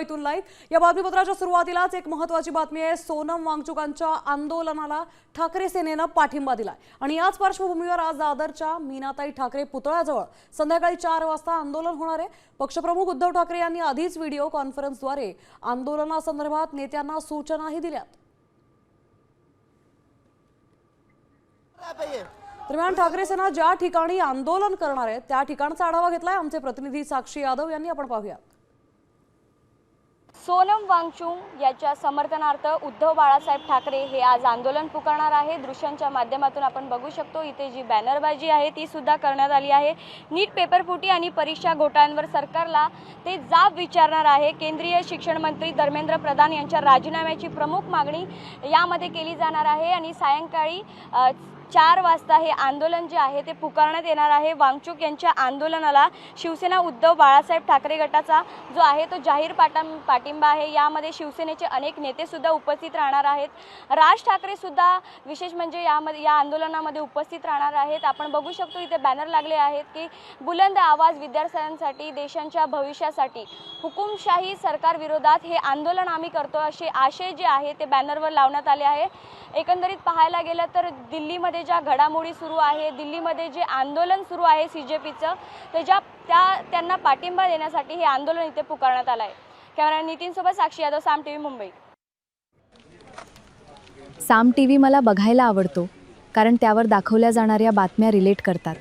मुंबईतून लाईव्ह। या बातमीपत्राच्या सुरुवातीलाच एक महत्त्वाची बातमी आहे। सोनम वांगचुकांच्या आंदोलनाला ठाकरे सेनेनं पाठिंबा दिलाय आणि याच पार्श्वभूमीवर आज दादरच्या मीनाताई ठाकरे पुतळ्याजवळ संध्याकाळी 4 वाजता आंदोलन होणार आहे। पक्षप्रमुख उद्धव ठाकरे यांनी आधीच व्हिडिओ कॉन्फरन्सद्वारे आंदोलनासंदर्भात नेत्यांना सूचनाही दिल्यात। दरम्यान ठाकरे सेना ज्या ठिकाणी आंदोलन करणार आहे त्या ठिकाणचा आढावा घेतलाय आमचे प्रतिनिधी साक्षी यादव यांनी। आपण पाहूया। सोनम वांगचुक याच्या समर्थनार्थ उद्धव बाळासाहेब ठाकरे हे आज आंदोलन पुकारणार आहे। दृश्यांच्या माध्यमातून आपण बघू शकतो इथे जी बॅनरबाजी आहे ती सुद्धा करण्यात आली आहे। नीट पेपरफुटी आणि परीक्षा घोटाळ्यांवर सरकारला ते जाब विचारणार आहे। केंद्रीय शिक्षण मंत्री धर्मेंद्र प्रधान यांच्या राजीनाम्याची प्रमुख मागणी यामध्ये केली जाणार आहे आणि सायंकाळी 4 वाजता हे आंदोलन जे आहे ते पुकारण्यात येणार आहे। वांगचुक यांच्या आंदोलनाला शिवसेना उद्धव बाळासाहेब ठाकरे गटाचा जो आहे तो जाहीर पाठिंबा आहे। यामध्ये शिवसेनेचे अनेक नेते सुद्धा उपस्थित राहणार आहेत। राज ठाकरे सुद्धा विशेष म्हणजे या आंदोलनामध्ये उपस्थित राहणार आहेत। आपण बघू शकतो इथे बॅनर लागले आहेत की बुलंद आवाज विद्यार्थ्यांसाठी, देशांच्या भविष्यासाठी, हुकुमशाही सरकार विरोधात हे आंदोलन आम्ही करतो असे आशय जे आहे ते बॅनरवर लावण्यात आले आहे। एकंदरीत पाहायला गेलं तर दिल्लीमध्ये ज्या घडामोडी सुरू आहे, दिल्लीमध्ये जे आंदोलन सुरू आहे CJPचं त्यांना पाठिंबा देण्यासाठी हे आंदोलन इथे पुकारण्यात आलं आहे। कॅमेरा नितीन सोबत साक्षी यादव, साम TV मुंबई। साम TV मला बघायला आवडतो कारण त्यावर दाखवल्या जाणाऱ्या बातम्या रिलेट करतात।